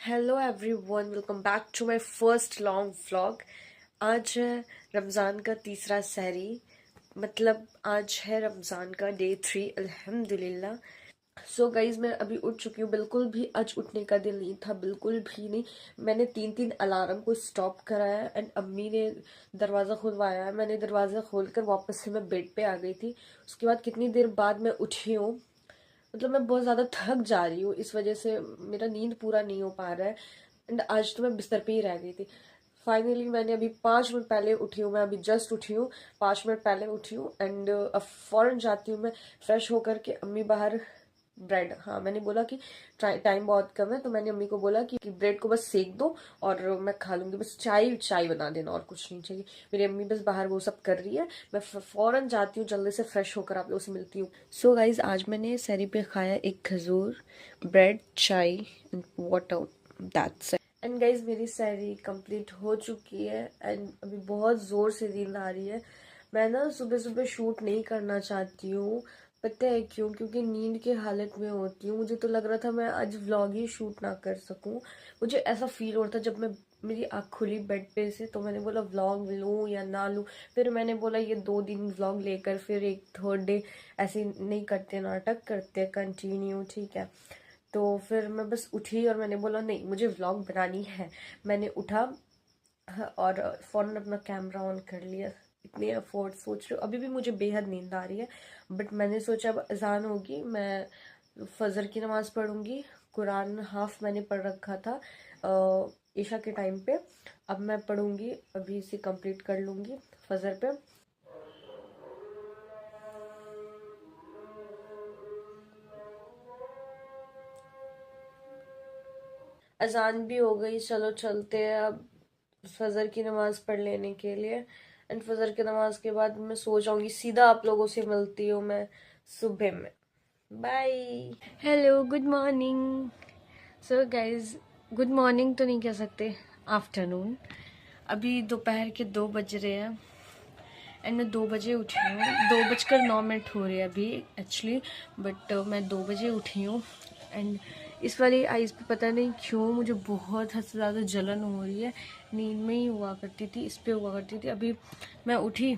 Hello everyone, welcome back to my first long vlog. आज है रमज़ान का तीसरा सहरी, मतलब आज है रमज़ान का डे 3 अल्हम्दुलिल्लाह। सो गाइज मैं अभी उठ चुकी हूँ। बिल्कुल भी आज उठने का दिल नहीं था, बिल्कुल भी नहीं। मैंने तीन तीन अलार्म को स्टॉप कराया एंड अम्मी ने दरवाज़ा खुलवाया। मैंने दरवाज़ा खोलकर वापस से मैं बेड पे आ गई थी। उसके बाद कितनी देर बाद मैं उठी हूँ। मतलब मैं बहुत ज़्यादा थक जा रही हूँ, इस वजह से मेरा नींद पूरा नहीं हो पा रहा है। एंड आज तो मैं बिस्तर पे ही रह गई थी। फाइनली मैंने अभी 5 मिनट पहले उठी हूँ, मैं अभी जस्ट उठी हूँ, 5 मिनट पहले उठी हूँ। एंड अब फौरन जाती हूँ मैं फ्रेश होकर के। अम्मी बाहर ब्रेड, हाँ मैंने बोला कि टाइम बहुत कम है, तो मैंने अम्मी को बोला कि ब्रेड को बस सेक दो और मैं खा लूंगी। बस चाय चाय बना देना और कुछ नहीं चाहिए। मेरी अम्मी बस बाहर वो सब कर रही है। मैं फौरन जाती हूँ, जल्दी से फ्रेश होकर आप लोगों से मिलती हूँ। सो गाइज आज मैंने सहरी पे खाया एक खजूर, ब्रेड, चाय and water, that's it. And guys मेरी सहरी कंप्लीट हो चुकी है एंड अभी बहुत जोर से नींद आ रही है। मैं ना सुबह सुबह शूट नहीं करना चाहती हूँ, पता है क्यों? क्योंकि नींद की हालत में होती हूँ। मुझे तो लग रहा था मैं आज व्लॉग ही शूट ना कर सकूँ। मुझे ऐसा फील हो रहा था जब मैं मेरी आँख खुली बेड पे से, तो मैंने बोला व्लॉग लूँ या ना लूँ। फिर मैंने बोला ये 2 दिन व्लॉग लेकर फिर एक थर्ड डे ऐसे नहीं करते, नाटक करते कंटिन्यू, ठीक है? तो फिर मैं बस उठी और मैंने बोला नहीं, मुझे व्लॉग बनानी है। मैंने उठा और फौरन अपना कैमरा ऑन कर लिया। इतने अफोर्ड सोच रहे हो, अभी भी मुझे बेहद नींद आ रही है। बट मैंने सोचा अब अजान होगी, मैं फजर की नमाज पढ़ूंगी। कुरान हाफ मैंने पढ़ रखा था ईशा के टाइम पे। अब मैं पढ़ूंगी, अभी इसे कंप्लीट कर लूंगी फजर पे। अजान भी हो गई, चलो चलते हैं अब फजर की नमाज पढ़ लेने के लिए। एंड फजर की नमाज के बाद मैं सो जाऊंगी, सीधा आप लोगों से मिलती हूँ मैं सुबह में। Bye. Hello, good morning. So guys, good morning तो नहीं कह सकते, आफ्टरनून। अभी दोपहर के 2 बज रहे हैं एंड मैं 2 बजे उठी हूँ। 2:09 हो रहे हैं अभी एक्चुअली, बट मैं 2 बजे उठी हूँ। एंड इस वाली आइज़ पे पता नहीं क्यों मुझे बहुत हद से ज़्यादा जलन हो रही है। नींद में ही हुआ करती थी, इस पे हुआ करती थी। अभी मैं उठी,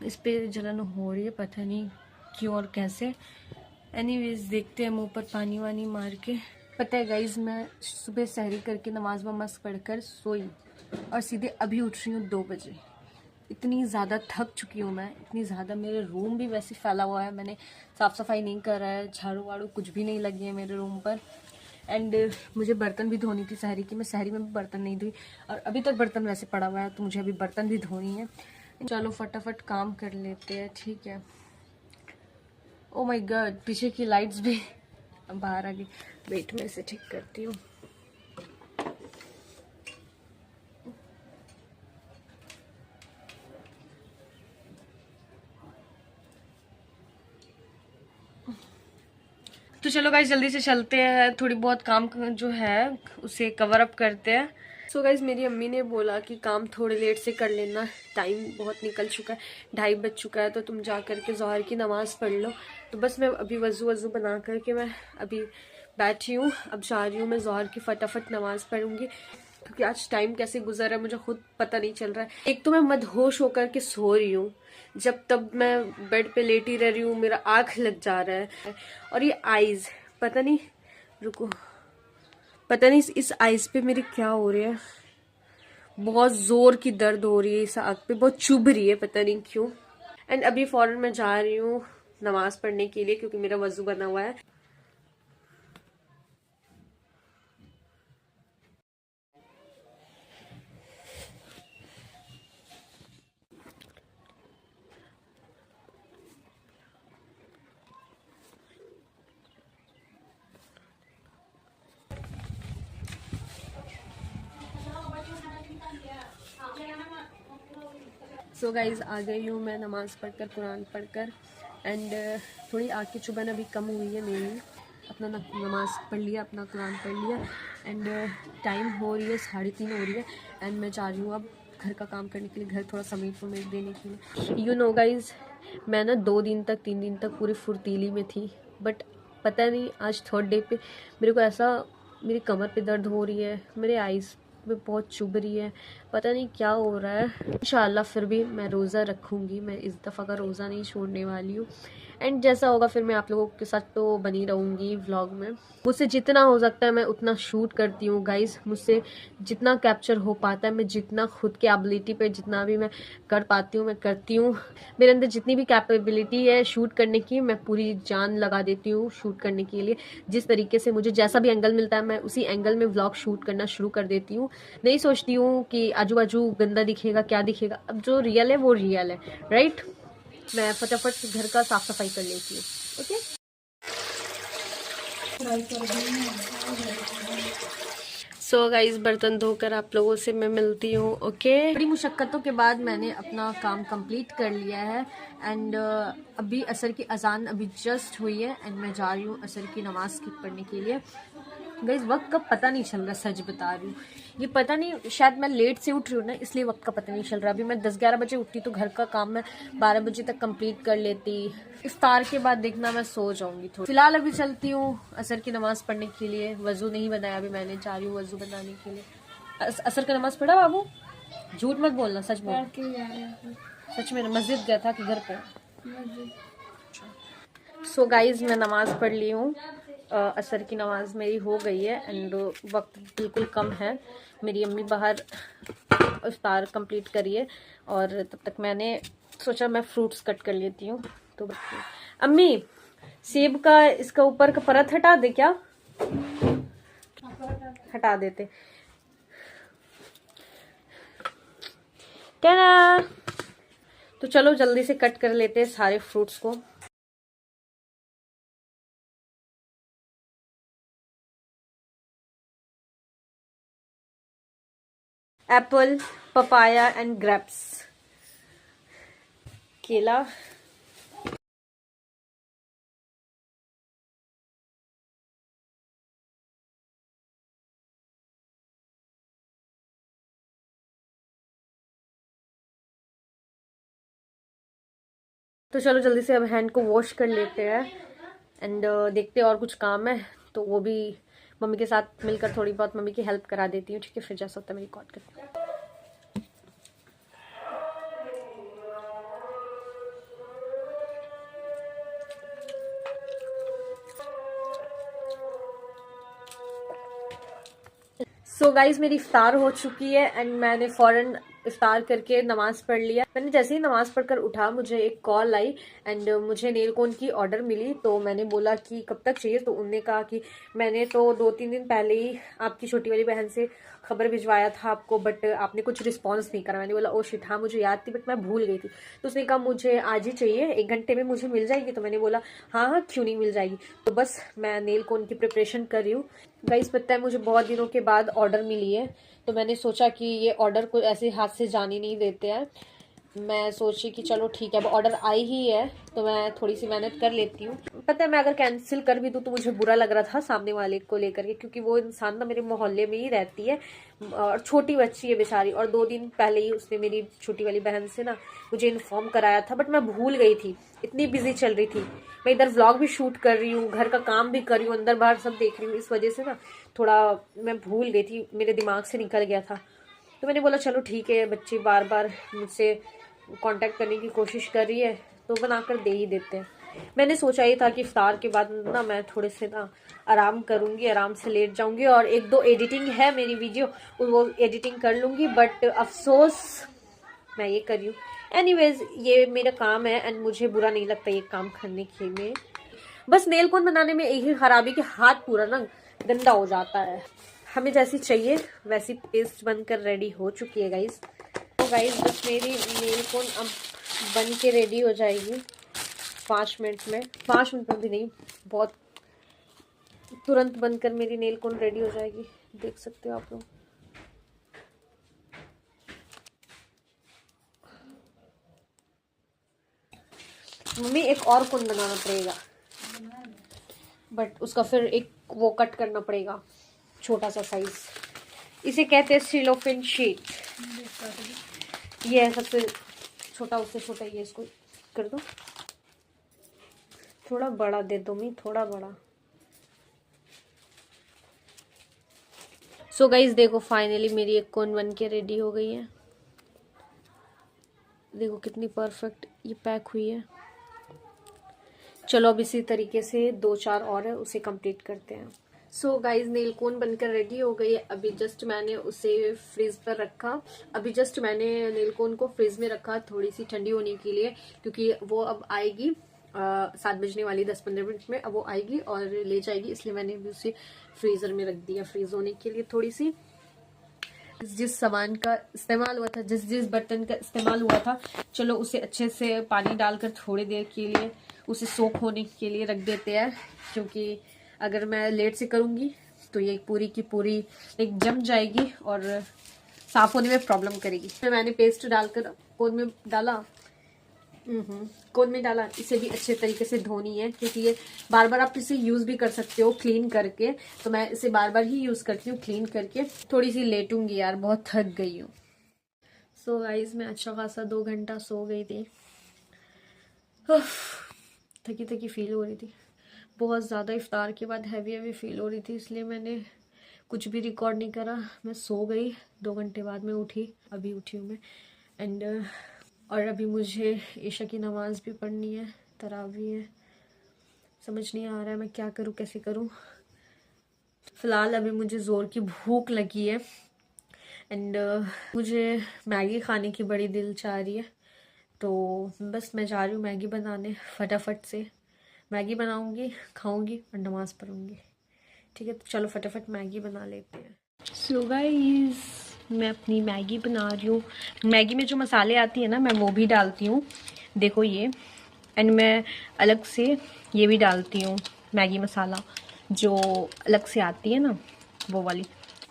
इस पे जलन हो रही है, पता नहीं क्यों और कैसे। एनीवेज देखते हैं, मुंह पर पानी वानी मार के। पता है गाइज, मैं सुबह सहरी करके नमाज वमाज पढ़कर सोई और सीधे अभी उठ रही हूँ 2 बजे। इतनी ज़्यादा थक चुकी हूँ मैं, इतनी ज़्यादा। मेरे रूम भी वैसे फैला हुआ है, मैंने साफ़ सफाई नहीं करा है, झाड़ू वाड़ू कुछ भी नहीं लगी है मेरे रूम पर। एंड मुझे बर्तन भी धोनी थी सहरी की, मैं सहरी में भी बर्तन नहीं धोई और अभी तक बर्तन वैसे पड़ा हुआ है, तो मुझे अभी बर्तन भी धोनी है। चलो फटाफट काम कर लेते हैं, ठीक है? ओ माय गॉड, पीछे की लाइट्स भी बाहर आ गई। वेट में इसे ठीक करती हूँ। तो चलो गाइज जल्दी से चलते हैं, थोड़ी बहुत काम जो है उसे कवर अप करते हैं। सो गाइज मेरी अम्मी ने बोला कि काम थोड़ी लेट से कर लेना, टाइम बहुत निकल चुका है, 2:30 बज चुका है, तो तुम जा कर के ज़ोहर की नमाज़ पढ़ लो। तो बस मैं अभी वज़ू वज़ू बना करके मैं अभी बैठी हूँ। अब जा रही हूँ मैं ज़ोहर की, फटाफट नमाज़ पढ़ूंगी, क्योंकि आज टाइम कैसे गुजर रहा है मुझे खुद पता नहीं चल रहा है। एक तो मैं मदहोश होकर के सो रही हूँ, जब तब मैं बेड पे लेटी रह रही हूँ, मेरा आँख लग जा रहा है। और ये आईज, पता नहीं, रुको, पता नहीं इस आईज पे मेरे क्या हो रहा है। बहुत जोर की दर्द हो रही है इस आँख पे, बहुत चुभ रही है, पता नहीं क्यों। एंड अभी फौरन मैं जा रही हूँ नमाज पढ़ने के लिए, क्योंकि मेरा वजू बना हुआ है। सो गाइज आ गई हूँ मैं नमाज़ पढ़कर, कुरान पढ़कर। एंड थोड़ी आँख की चुभन अभी कम हुई है मेरी। अपना नमाज़ पढ़ लिया, अपना कुरान पढ़ लिया। एंड टाइम हो रही है 3:30 हो रही है। एंड मैं जा रही हूँ अब घर का काम करने के लिए, घर थोड़ा समेट वमेट देने के लिए। यू नो गाइज, मैं ना 2 दिन तक 3 दिन तक पूरी फुर्तीली में थी, बट पता नहीं आज थर्ड डे पे मेरे को ऐसा मेरी कमर पे दर्द हो रही है, मेरे आइज़ में बहुत चुभ रही है, पता नहीं क्या हो रहा है। इंशाल्लाह फिर भी मैं रोज़ा रखूँगी, मैं इस दफ़ा का रोज़ा नहीं छोड़ने वाली हूँ। एंड जैसा होगा फिर मैं आप लोगों के साथ तो बनी रहूँगी व्लॉग में। मुझसे जितना हो सकता है मैं उतना शूट करती हूँ गाइज़, मुझसे जितना कैप्चर हो पाता है, मैं जितना खुद के एबिलिटी पे जितना भी मैं कर पाती हूँ मैं करती हूँ। मेरे अंदर जितनी भी कैपेबिलिटी है शूट करने की, मैं पूरी जान लगा देती हूँ शूट करने के लिए। जिस तरीके से मुझे जैसा भी एंगल मिलता है मैं उसी एंगल में व्लॉग शूट करना शुरू कर देती हूँ। नहीं सोचती हूँ कि आजू बाजू गंदा दिखेगा, क्या दिखेगा, अब जो रियल है वो रियल है, राइट। मैं फटाफट घर का साफ सफाई कर लेती हूँ। ओके, सो गाइस बर्तन धोकर आप लोगों से मैं मिलती हूँ। ओके, बड़ी मुशक्क़तों के बाद मैंने अपना काम कंप्लीट कर लिया है। एंड अभी असर की अजान अभी जस्ट हुई है एंड मैं जा रही हूँ असर की नमाज की पढ़ने के लिए। गाइस वक्त का पता नहीं चल रहा, सच बता रही हूँ। ये पता नहीं, शायद मैं लेट से उठ रही हूँ ना, इसलिए वक्त का पता नहीं चल रहा। अभी मैं 10-11 बजे उठती तो घर का काम मैं 12 बजे तक कंप्लीट कर लेती। इफ्तार के बाद देखना मैं सो जाऊंगी थोड़ी। फिलहाल अभी चलती हूँ असर की नमाज पढ़ने के लिए। वजू नहीं बनाया अभी मैंने, जा रही हूँ वजू बनाने के लिए। असर का नमाज पढ़ा बाबू? झूठ मत बोलना, सच बोल। सच में मस्जिद गया था कि घर पे? सो गाइज मैं नमाज पढ़ ली हूँ। असर की नमाज मेरी हो गई है एंड वक्त बिल्कुल कम है। मेरी अम्मी बाहर इफ्तार कंप्लीट करिए और तब तक मैंने सोचा मैं फ्रूट्स कट कर लेती हूँ। तो अम्मी सेब का इसका ऊपर का परत हटा दे क्या? हटा देते। क्या ना, तो चलो जल्दी से कट कर लेते हैं सारे फ्रूट्स को। Apple, papaya and grapes. केला, तो चलो जल्दी से अब हैंड को वॉश कर लेते हैं एंड देखते हैं और कुछ काम है तो वो भी मम्मी के साथ मिलकर थोड़ी बहुत मम्मी की हेल्प करा देती हूँ। ठीक है, फिर जैसा होता है मैं रिकॉर्ड करती हूँ। सो गाइज मेरी इफ्तार हो चुकी है एंड मैंने फौरन इफ्तार करके नमाज पढ़ लिया। मैंने जैसे ही नमाज पढ़कर उठा मुझे एक कॉल आई एंड मुझे नेल कोन की ऑर्डर मिली। तो मैंने बोला कि कब तक चाहिए, तो उनने कहा कि मैंने तो 2-3 दिन पहले ही आपकी छोटी वाली बहन से खबर भिजवाया था आपको, बट आपने कुछ रिस्पॉन्स नहीं करा। मैंने बोला ओ शिट, हाँ मुझे याद थी बट मैं भूल गई थी। तो उसने कहा मुझे आज ही चाहिए, 1 घंटे में मुझे मिल जाएगी? तो मैंने बोला हाँ हाँ क्यों नहीं मिल जाएगी। तो बस मैं नेल कोन की प्रिपरेशन कर रही हूँ। गाइस पता है मुझे बहुत दिनों के बाद ऑर्डर मिली है, तो मैंने सोचा कि ये ऑर्डर को ऐसे हाथ से जाने नहीं देते हैं। मैं सोची कि चलो ठीक है, अब ऑर्डर आई ही है तो मैं थोड़ी सी मेहनत कर लेती हूँ। पता है मैं अगर कैंसिल कर भी दूँ तो मुझे बुरा लग रहा था सामने वाले को लेकर के, क्योंकि वो इंसान ना मेरे मोहल्ले में ही रहती है और छोटी बच्ची है बेचारी। और 2 दिन पहले ही उसने मेरी छोटी वाली बहन से ना मुझे इन्फॉर्म कराया था, बट मैं भूल गई थी, इतनी बिजी चल रही थी। मैं इधर व्लॉग भी शूट कर रही हूँ, घर का काम भी कर रही हूँ, अंदर बाहर सब देख रही हूँ, इस वजह से ना थोड़ा मैं भूल गई थी, मेरे दिमाग से निकल गया था। तो मैंने बोला चलो ठीक है, बच्ची बार बार मुझसे कांटेक्ट करने की कोशिश कर रही है तो बनाकर दे ही देते हैं। मैंने सोचा ही था कि इफ्तार के बाद ना मैं थोड़े से ना आराम करूंगी, आराम से लेट जाऊंगी और 1-2 एडिटिंग है मेरी वीडियो वो एडिटिंग कर लूंगी, बट अफसोस मैं ये कर रही हूँ। एनीवेज ये मेरा काम है एंड मुझे बुरा नहीं लगता ये काम करने के में। बस नेल कोन बनाने में एक ही खराबी कि हाथ पूरा ना गंदा हो जाता है। हमें जैसी चाहिए वैसी पेस्ट बनकर रेडी हो चुकी है गाइस। तो गाइस बस मेरी नेल कोन अब बन के रेडी हो जाएगी 5 मिनट में। 5 मिनट में भी नहीं, बहुत तुरंत बनकर मेरी नेल कोन रेडी हो जाएगी, देख सकते हो आप लोग। मम्मी एक और कोन बनाना पड़ेगा, बट उसका फिर एक वो कट करना पड़ेगा, छोटा सा साइज। इसे कहते हैं सिलोफिन शीट। ये है सबसे छोटा, उससे छोटा ये, इसको कर दो। थोड़ा बड़ा दे दो मी, थोड़ा बड़ा। सो गाइज देखो फाइनली मेरी एक कोन बन के रेडी हो गई है। देखो कितनी परफेक्ट ये पैक हुई है। चलो अब इसी तरीके से 2-4 और है, उसे कंप्लीट करते हैं। सो गाइज नेल कोन बनकर रेडी हो गई है। अभी जस्ट मैंने उसे फ्रीज पर रखा। अभी जस्ट मैंने नेल कोन को फ्रीज में रखा थोड़ी सी ठंडी होने के लिए, क्योंकि वो अब आएगी 7 बजने वाली 10-15 मिनट में। अब वो आएगी और ले जाएगी, इसलिए मैंने भी उसे फ्रीजर में रख दिया फ्रीज होने के लिए थोड़ी सी। जिस सामान का इस्तेमाल हुआ था, जिस बर्तन का इस्तेमाल हुआ था, चलो उसे अच्छे से पानी डालकर थोड़ी देर के लिए उसे सोख होने के लिए रख देते हैं, क्योंकि अगर मैं लेट से करूँगी तो ये पूरी की पूरी एक जम जाएगी और साफ होने में प्रॉब्लम करेगी। फिर मैंने पेस्ट डालकर कोन में डाला, कोन में डाला। इसे भी अच्छे तरीके से धोनी है, क्योंकि ये बार बार आप इसे यूज भी कर सकते हो क्लीन करके। तो मैं इसे बार बार ही यूज करती हूँ क्लीन करके। थोड़ी सी लेटूंगी यार, बहुत थक गई हूँ। सो गाइज मैं अच्छा खासा 2 घंटा सो गई थी। थकी थकी फील हो रही थी बहुत ज़्यादा। इफ्तार के बाद हैवी फील हो रही थी, इसलिए मैंने कुछ भी रिकॉर्ड नहीं करा। मैं सो गई, 2 घंटे बाद में उठी, अभी उठी हूँ मैं। एंड और अभी मुझे ईशा की नमाज़ भी पढ़नी है, तरावी है। समझ नहीं आ रहा है मैं क्या करूँ, कैसे करूँ। फ़िलहाल अभी मुझे ज़ोर की भूख लगी है एंड मुझे मैगी खाने की बड़ी दिल चाह रही है। तो बस मैं जा रही हूँ मैगी बनाने। फटाफट से मैगी बनाऊँगी, खाऊँगी और नमाज़ पढ़ूँगी। ठीक है, तो चलो फटाफट मैगी बना लेते हैं। सो गाइस मैं अपनी मैगी बना रही हूँ। मैगी में जो मसाले आती है ना, मैं वो भी डालती हूँ। देखो ये, एंड मैं अलग से ये भी डालती हूँ मैगी मसाला, जो अलग से आती है ना वो वाली।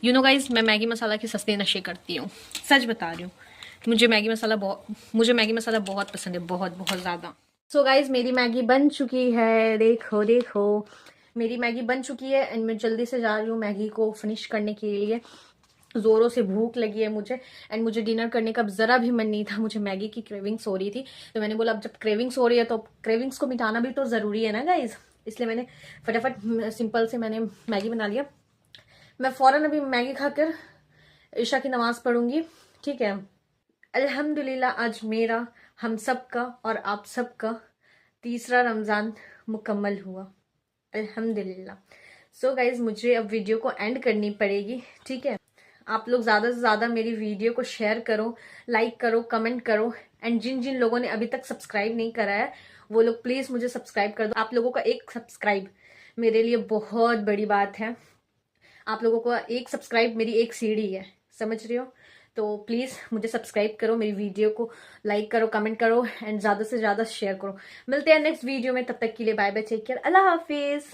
यू नो गाइस, मैं मैगी मसाला के सस्ते नशे करती हूँ, सच बता रही हूँ। मुझे मैगी मसाला बहुत पसंद है, बहुत बहुत ज़्यादा। सो गाइस मेरी मैगी बन चुकी है, देखो देखो मेरी मैगी बन चुकी है एंड मैं जल्दी से जा रही हूँ मैगी को फिनिश करने के लिए। ज़ोरों से भूख लगी है मुझे एंड मुझे डिनर करने का ज़रा भी मन नहीं था। मुझे मैगी की क्रेविंग्स हो रही थी, तो मैंने बोला अब जब क्रेविंग्स हो रही है तो क्रेविंग्स को मिटाना भी तो ज़रूरी है ना गाइज। इसलिए मैंने फटाफट सिंपल से मैंने मैगी बना लिया। मैं फ़ौरन अभी मैगी खाकर ईशा की नमाज़ पढ़ूंगी। ठीक है, अल्हम्दुलिल्लाह आज मेरा, हम सब का और आप सब का तीसरा रमज़ान मुकम्मल हुआ, अल्हम्दुलिल्लाह। सो गाइज मुझे अब वीडियो को एंड करनी पड़ेगी। ठीक है, आप लोग ज़्यादा से ज़्यादा मेरी वीडियो को शेयर करो, लाइक करो, कमेंट करो एंड जिन जिन लोगों ने अभी तक सब्सक्राइब नहीं करा है वो लोग प्लीज़ मुझे सब्सक्राइब कर दो। आप लोगों का एक सब्सक्राइब मेरे लिए बहुत बड़ी बात है। आप लोगों का एक सब्सक्राइब मेरी एक सीढ़ी है, समझ रहे हो। तो प्लीज़ मुझे सब्सक्राइब करो, मेरी वीडियो को लाइक करो, कमेंट करो एंड ज़्यादा से ज़्यादा शेयर करो। मिलते हैं नेक्स्ट वीडियो में, तब तक के लिए बाय बाय, टेक केयर, अल्लाह हाफिज़।